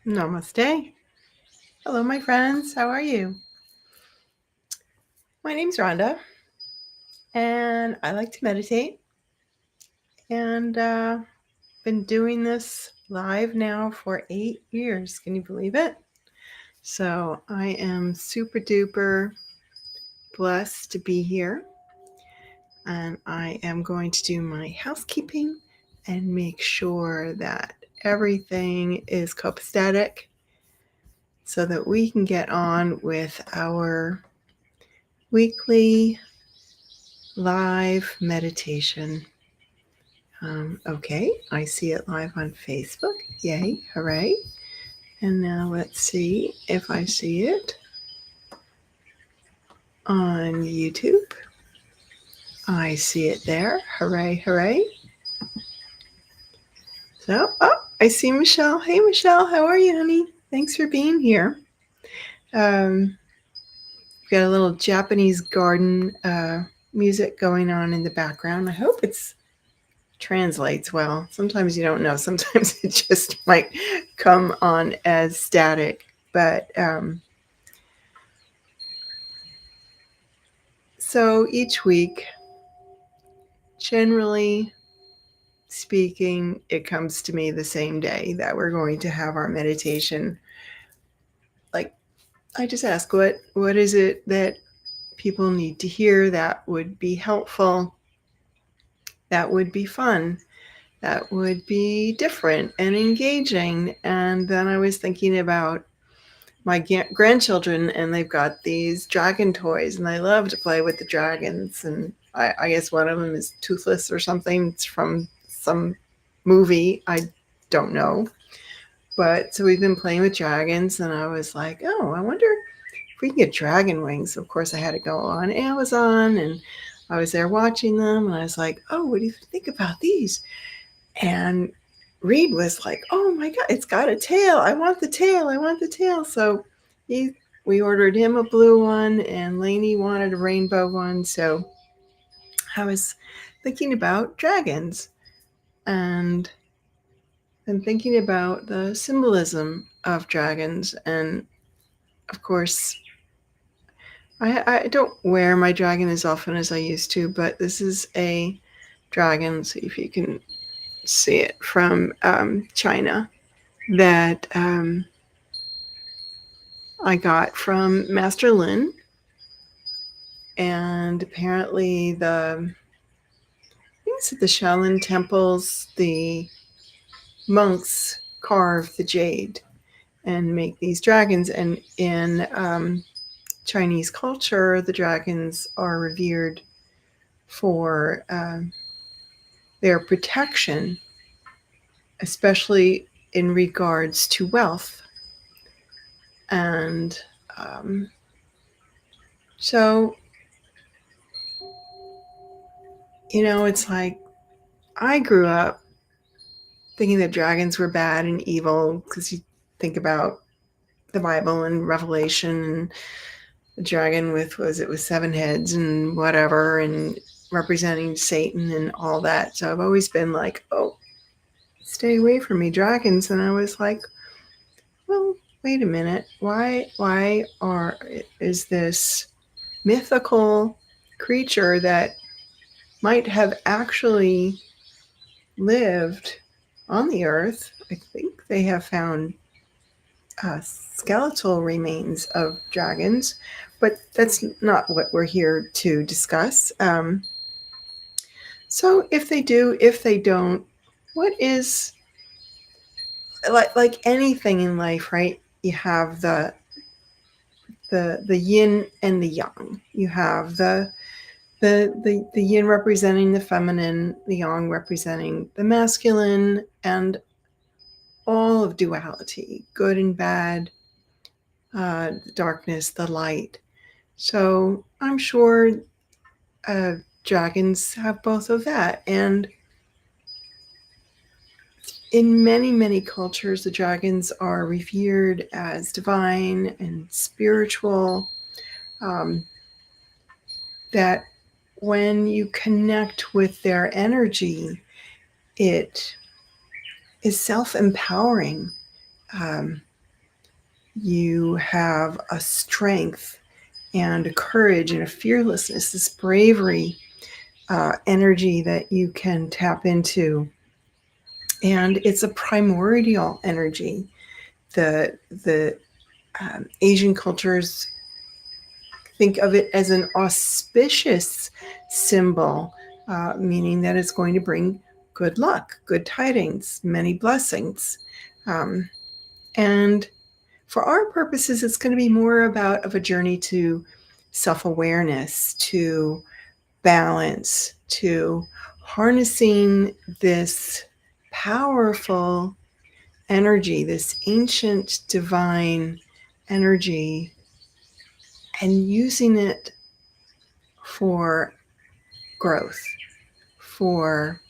Namaste. Hello, my friends. How are you? My name's Rhonda, and I like to meditate. And been doing this live now for 8 years. Can you believe it? So I am super duper blessed to be here, and I am going to do my housekeeping and make sure that everything is copacetic so that we can get on with our weekly live meditation. Okay, I see it live on Facebook. Yay, hooray. And now let's see if I see it on YouTube. I see it there. Hooray, hooray. So, I see Michelle. Hey, Michelle, how are you, honey? Thanks for being here. We've got a little Japanese garden music going on in the background. I hope it's translates well. Sometimes you don't know. Sometimes it just might come on as static. But so each week, generally speaking, it comes to me the same day that we're going to have our meditation. Like, I just ask, what is it that people need to hear that would be helpful, that would be fun, that would be different and engaging? And then I was thinking about my grandchildren, and they've got these dragon toys, and they love to play with the dragons. And I guess one of them is Toothless or something. It's from some movie. I don't know. But so we've been playing with dragons, and I was like, oh, I wonder if we can get dragon wings. Of course, I had to go on Amazon, and I was there watching them, and I was like, oh, what do you think about these? And Reed was like, oh my God, it's got a tail. I want the tail. I want the tail. So we ordered him a blue one, and Lainey wanted a rainbow one. So I was thinking about dragons and then thinking about the symbolism of dragons. And of course, I don't wear my dragon as often as I used to, but this is a dragon. See if you can see it from China that I got from Master Lin. And apparently I think it's at the Shaolin temples, the monks carve the jade and make these dragons. And in Chinese culture, the dragons are revered for their protection, especially in regards to wealth. And so, it's like I grew up thinking that dragons were bad and evil because you think about the Bible and Revelation and the dragon with 7 heads and whatever and representing Satan and all that. So I've always been like, oh, stay away from me, dragons. And I was like, well, wait a minute. Why is this mythical creature that might have actually lived on the earth? I think they have found skeletal remains of dragons, but that's not what we're here to discuss. So if they do, if they don't, what is like anything in life, right? You have the yin and the yang. You have the yin representing the feminine, the yang representing the masculine, and all of duality, good and bad, the darkness, the light. So I'm sure dragons have both of that. And in many, many cultures, the dragons are revered as divine and spiritual. Um, that when you connect with their energy, it is self empowering. You have a strength and a courage and a fearlessness, this bravery energy that you can tap into. And it's a primordial energy. The Asian cultures think of it as an auspicious symbol, meaning that it's going to bring good luck, good tidings, many blessings. And for our purposes, it's going to be more about of a journey to self-awareness, to balance, to harnessing this powerful energy, this ancient divine energy, and using it for growth, for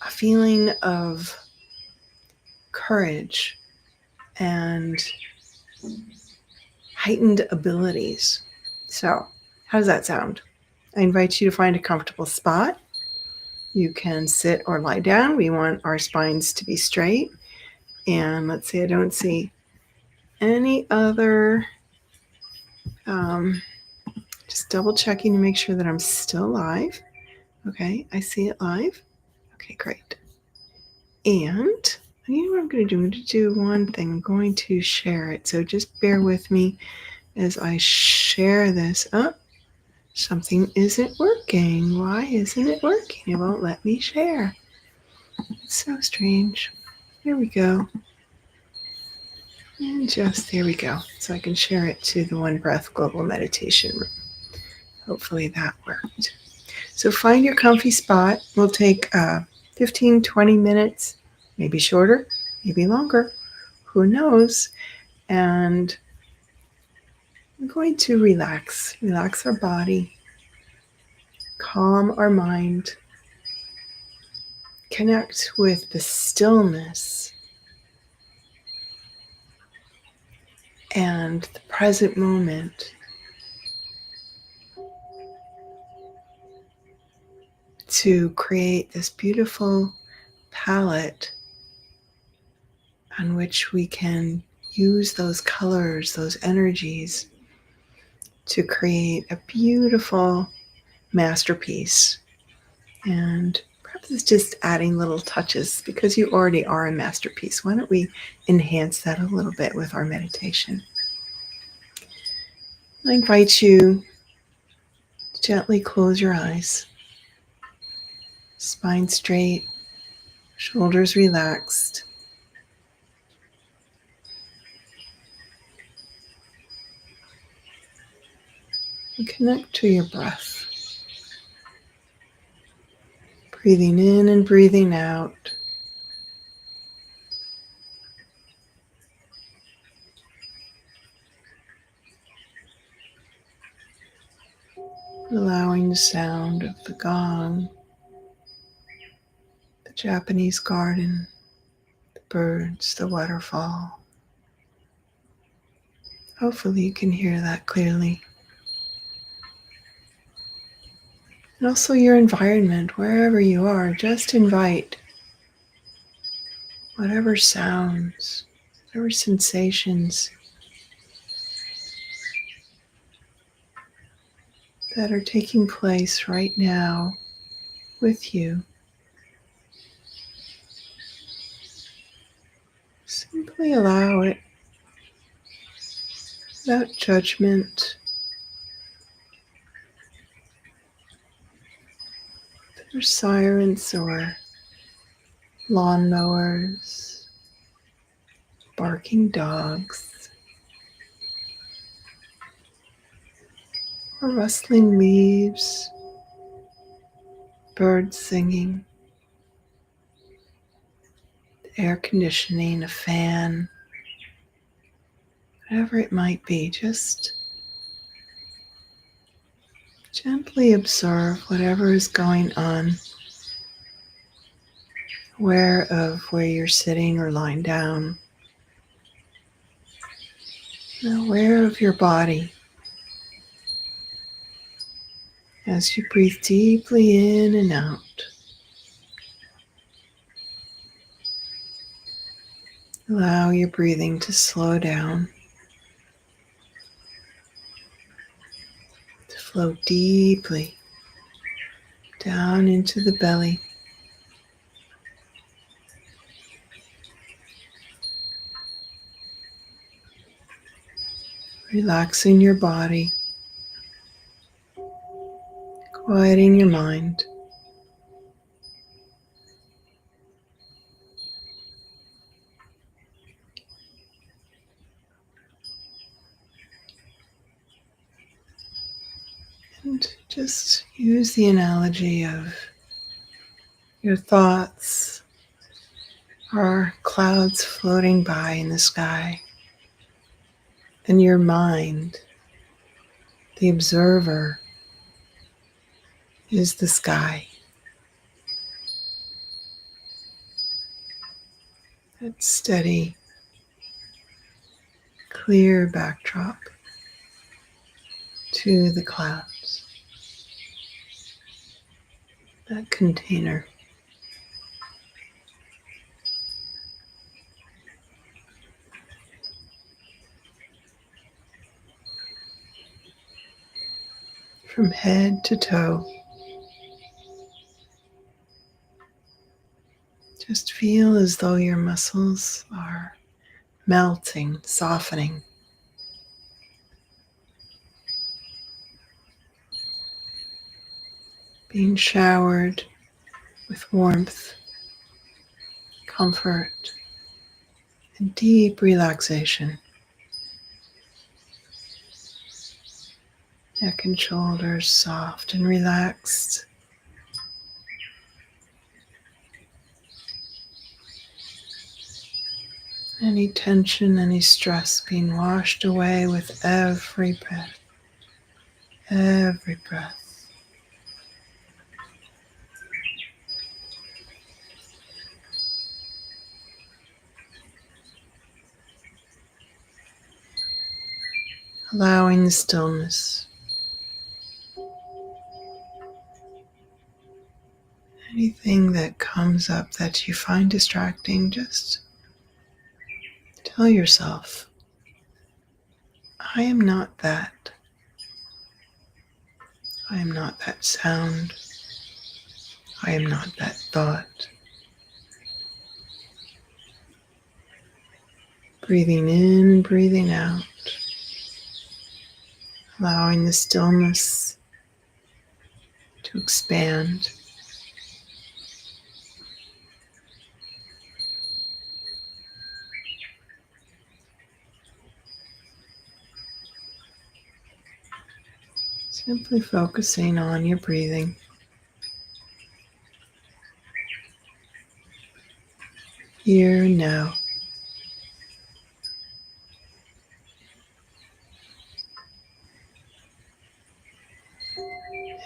a feeling of courage and heightened abilities. So, how does that sound? I invite you to find a comfortable spot. You can sit or lie down. We want our spines to be straight. And let's see, I don't see any other, just double checking to make sure that I'm still live. Okay, I see it live. Okay, great. And you know what I'm going to do? I'm going to do one thing. I'm going to share it. So just bear with me as I share this up. Something isn't working. Why isn't it working? It won't let me share. It's so strange. Here we go. And just there we go. So I can share it to the One Breath Global Meditation room. Hopefully that worked. So find your comfy spot. We'll take 15, 20 minutes, maybe shorter, maybe longer. Who knows? And we're going to relax our body, calm our mind, connect with the stillness and the present moment. To create this beautiful palette on which we can use those colors, those energies to create a beautiful masterpiece. And perhaps it's just adding little touches because you already are a masterpiece. Why don't we enhance that a little bit with our meditation? I invite you to gently close your eyes, spine straight, shoulders relaxed. And connect to your breath. Breathing in and breathing out. Allowing the sound of the gong, the Japanese garden, the birds, the waterfall. Hopefully you can hear that clearly. And also your environment, wherever you are, just invite whatever sounds, whatever sensations that are taking place right now with you. Simply allow it without judgment. There's sirens or lawnmowers, barking dogs, or rustling leaves, birds singing, air conditioning, a fan, whatever it might be. Just gently observe whatever is going on, aware of where you're sitting or lying down, and aware of your body. As you breathe deeply in and out, Allow your breathing to slow down, to flow deeply down into the belly, relaxing your body, quieting your mind. And just use the analogy of your thoughts are clouds floating by in the sky, and your mind, the observer, is the sky. That steady, clear backdrop to the clouds, that container. From head to toe, just feel as though your muscles are melting, softening. Being showered with warmth, comfort, and deep relaxation. Neck and shoulders soft and relaxed. Any tension, any stress being washed away with every breath. Every breath. Allowing the stillness. Anything that comes up that you find distracting, just tell yourself, I am not that. I am not that sound. I am not that thought. Breathing in and breathing out. Allowing the stillness to expand. Simply focusing on your breathing. Here and now.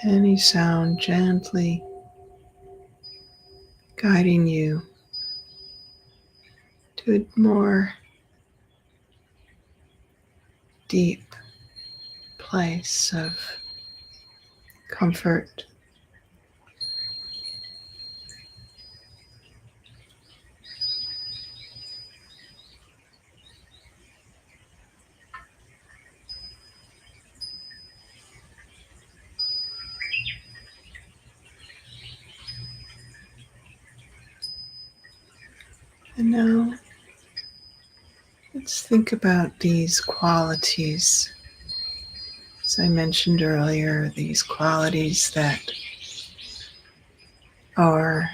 Any sound gently guiding you to a more deep place of comfort. And now let's think about these qualities. As I mentioned earlier, these qualities that are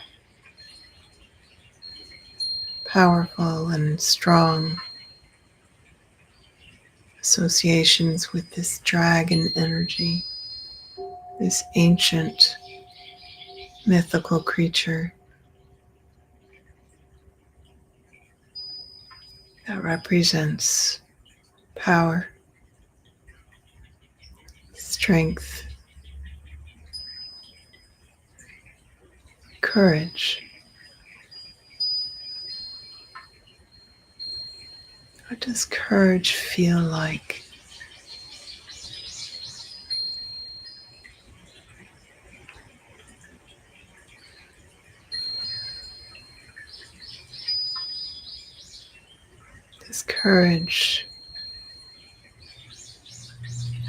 powerful and strong associations with this dragon energy, this ancient mythical creature that represents power, strength, courage. What does courage feel like? Does courage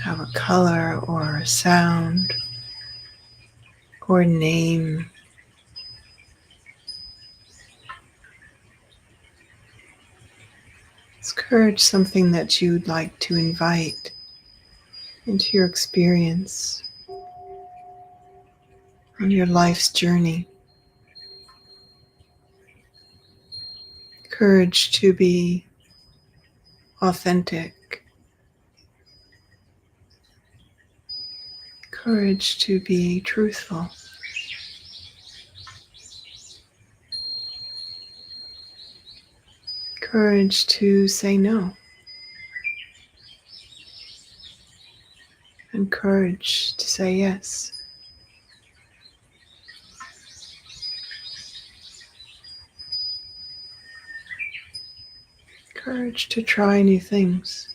have a color or a sound or name? Is courage something that you'd like to invite into your experience on your life's journey? Courage to be authentic. Courage to be truthful. Courage to say no. And courage to say yes. Courage to try new things.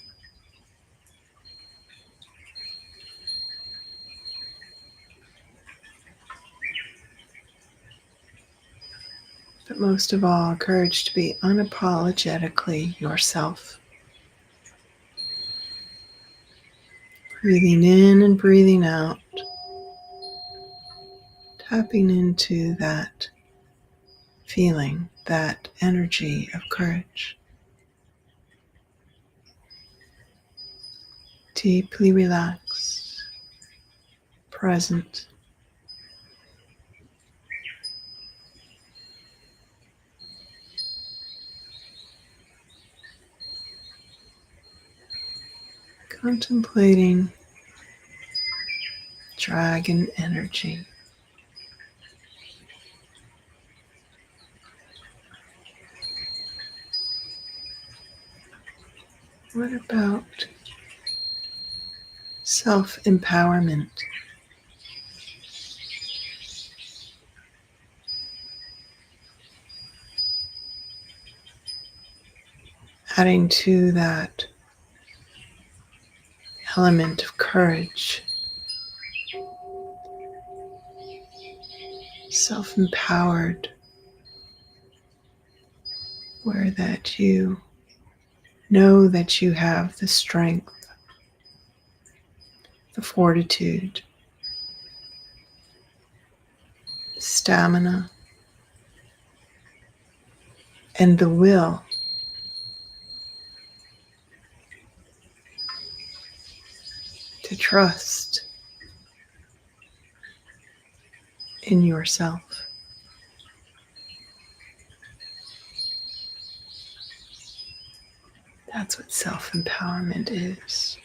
But most of all, courage to be unapologetically yourself. Breathing in and breathing out. Tapping into that feeling, that energy of courage. Deeply relaxed, present. Contemplating dragon energy. What about self-empowerment? Adding to that element of courage. Self-empowered, where that you know that you have the strength, the fortitude, stamina, and the will to trust in yourself. That's what self-empowerment is.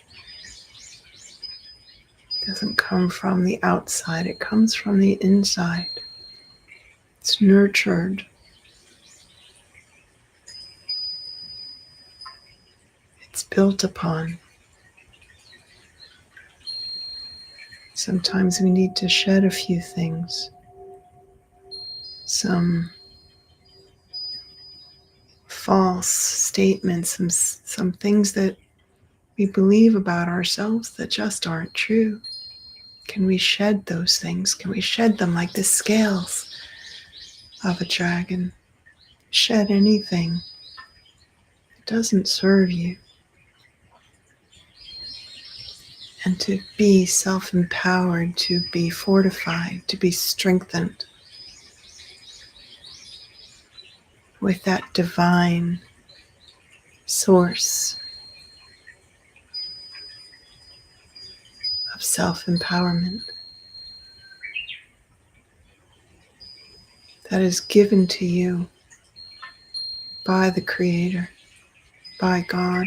It doesn't come from the outside, it comes from the inside. It's nurtured. It's built upon. Sometimes we need to shed a few things. Some false statements, some things that we believe about ourselves that just aren't true. Can we shed those things? Can we shed them like the scales of a dragon? Shed anything that doesn't serve you. And to be self-empowered, to be fortified, to be strengthened with that divine source of self-empowerment that is given to you by the Creator, by God.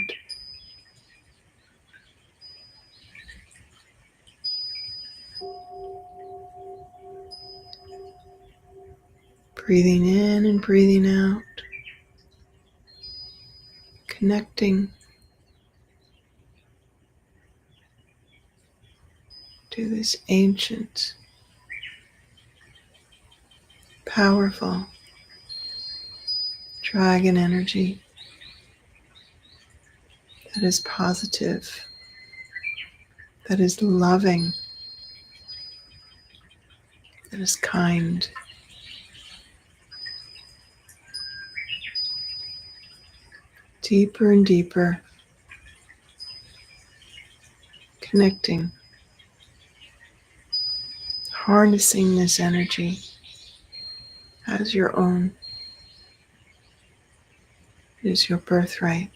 Breathing in and breathing out, connecting to this ancient, powerful dragon energy that is positive, that is loving, that is kind. deeper and deeper, connecting, harnessing this energy as your own. It is your birthright.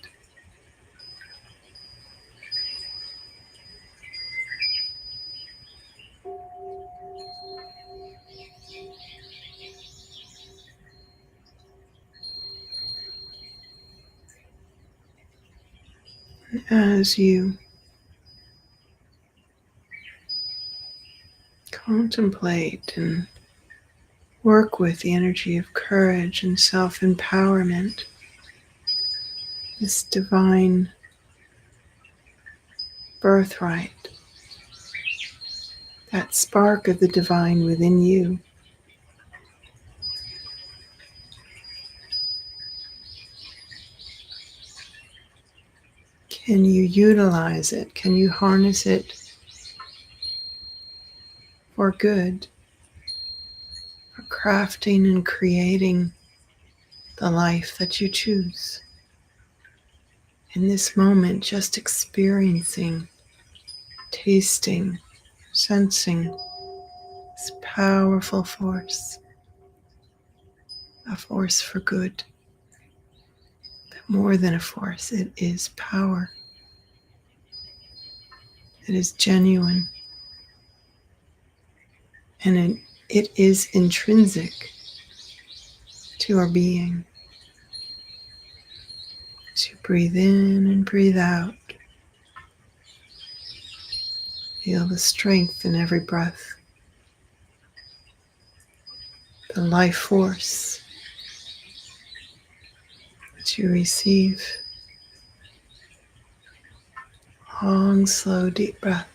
As you contemplate and work with the energy of courage and self-empowerment, this divine birthright, that spark of the divine within you, can you utilize it? Can you harness it for good, for crafting and creating the life that you choose? In this moment, just experiencing, tasting, sensing this powerful force, a force for good. But more than a force, it is power. It is genuine. And it is intrinsic to our being. As you breathe in and breathe out, feel the strength in every breath, the life force that you receive. Long, slow, deep breath.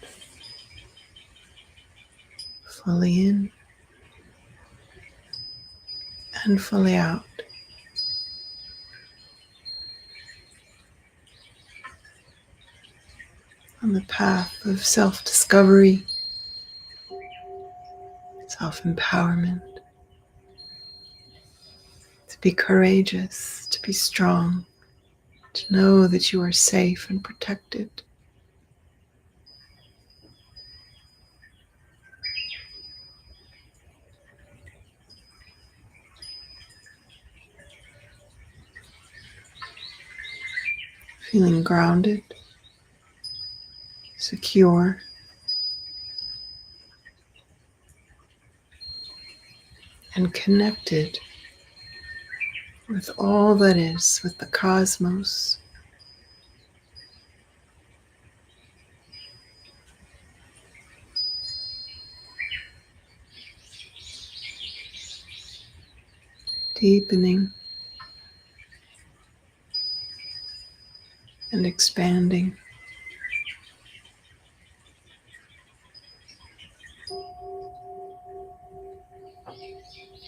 Fully in and fully out. On the path of self-discovery, self-empowerment, to be courageous, to be strong, to know that you are safe and protected. Feeling grounded, secure, and connected with all that is, with the cosmos. Deepening and expanding.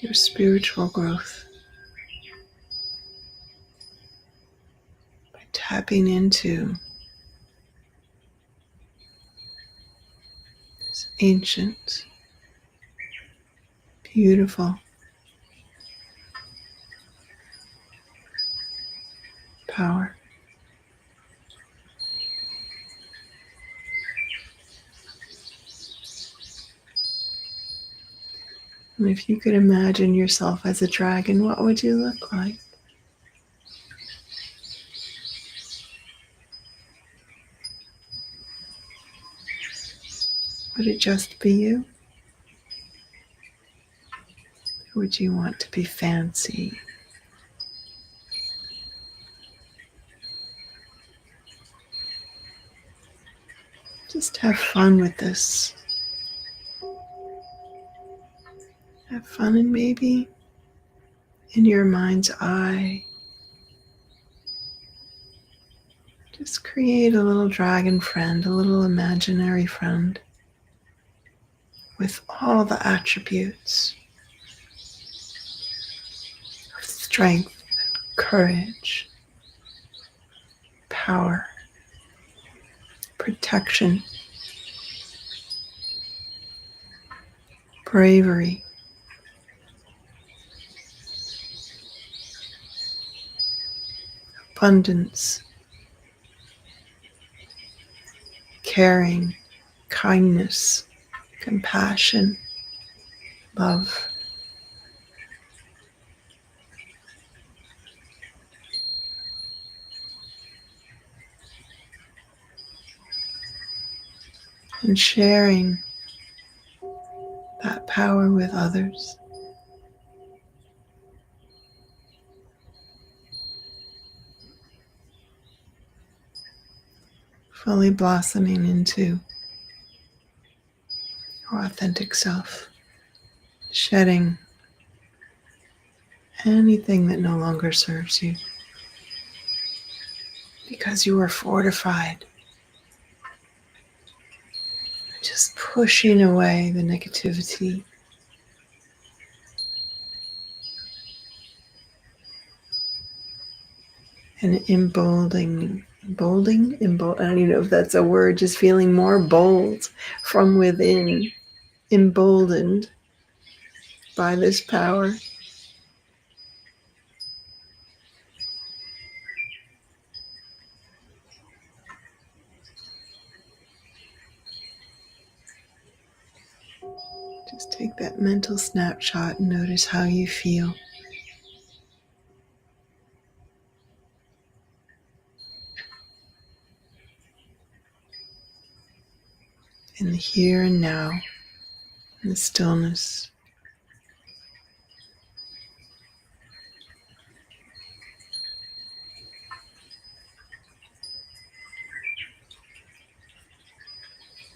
Your spiritual growth by tapping into this ancient, beautiful power. And if you could imagine yourself as a dragon, what would you look like? Would it just be you? Or would you want to be fancy? Just have fun with this. Have fun, and maybe in your mind's eye, just create a little dragon friend, a little imaginary friend with all the attributes of strength, courage, power, protection, bravery, abundance, caring, kindness, compassion, love. And sharing that power with others. Fully blossoming into your authentic self, shedding anything that no longer serves you, because you are fortified. Just pushing away the negativity. And emboldening, I don't even know if that's a word, just feeling more bold from within, emboldened by this power. Just take that mental snapshot and notice how you feel. In the here and now, in the stillness.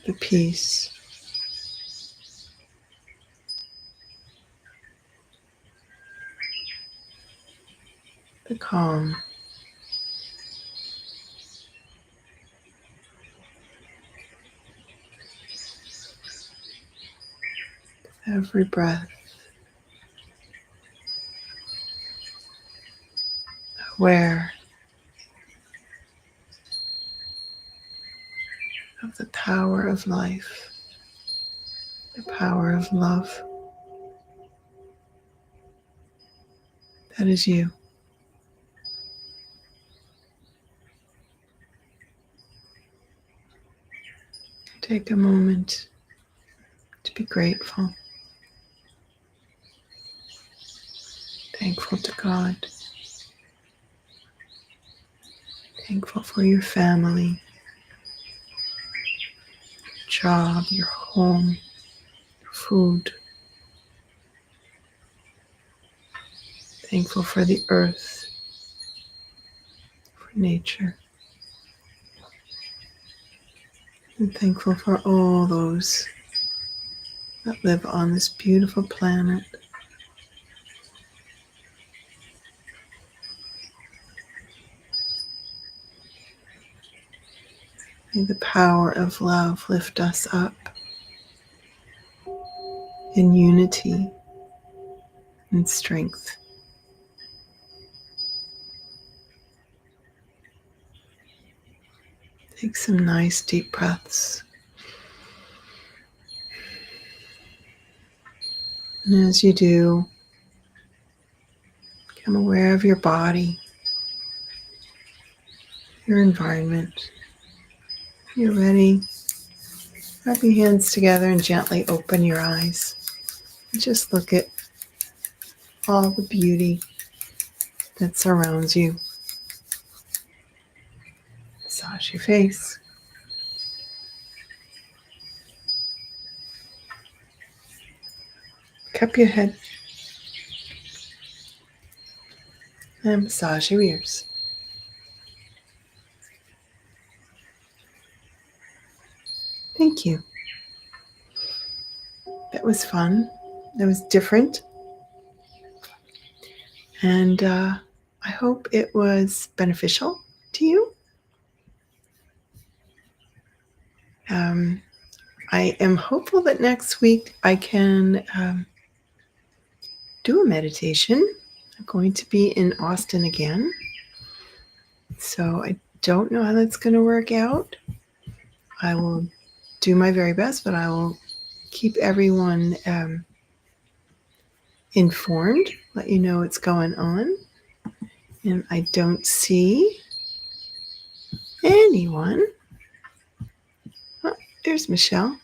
The peace. The calm. Every breath. Aware of the power of life. The power of love. That is you. Take a moment to be grateful. Thankful to God. Thankful for your family, your job, your home, your food. Thankful for the earth, for nature. And thankful for all those that live on this beautiful planet. May the power of love lift us up in unity and strength. Take some nice deep breaths. And as you do, become aware of your body, your environment. You're ready. Rub your hands together and gently open your eyes. And just look at all the beauty that surrounds you. Massage your face. Cup your head. And massage your ears. Thank you. That was fun. That was different. And I hope it was beneficial to you. I am hopeful that next week I can do a meditation. I'm going to be in Austin again. So I don't know how that's going to work out. I will do my very best, but I will keep everyone informed, let you know what's going on. And I don't see anyone. Oh, there's Michelle.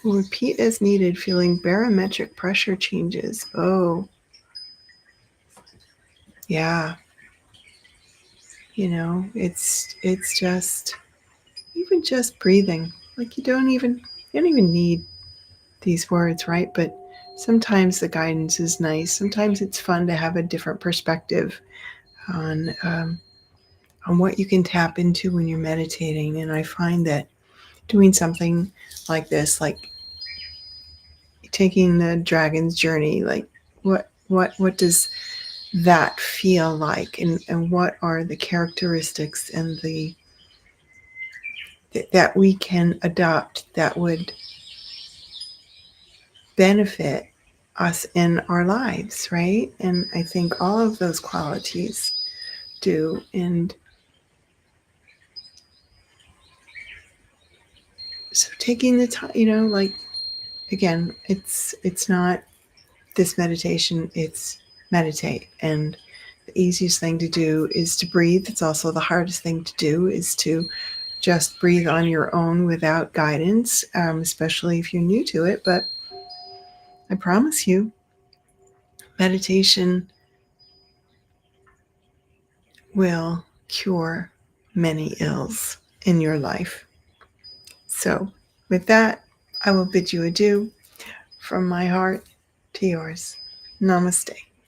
Will repeat as needed, feeling barometric pressure changes. Oh, yeah. It's just even just breathing. Like you don't even need these words, right? But sometimes the guidance is nice. Sometimes it's fun to have a different perspective on what you can tap into when you're meditating. And I find that doing something like this, like taking the dragon's journey, like what does that feel like, and what are the characteristics and the that we can adopt that would benefit us in our lives, right? And I think all of those qualities do. And so taking the time, like, again, it's not this meditation, it's meditate. And the easiest thing to do is to breathe. It's also the hardest thing to do is to just breathe on your own without guidance, especially if you're new to it. But I promise you, meditation will cure many ills in your life. So, with that, I will bid you adieu from my heart to yours. Namaste.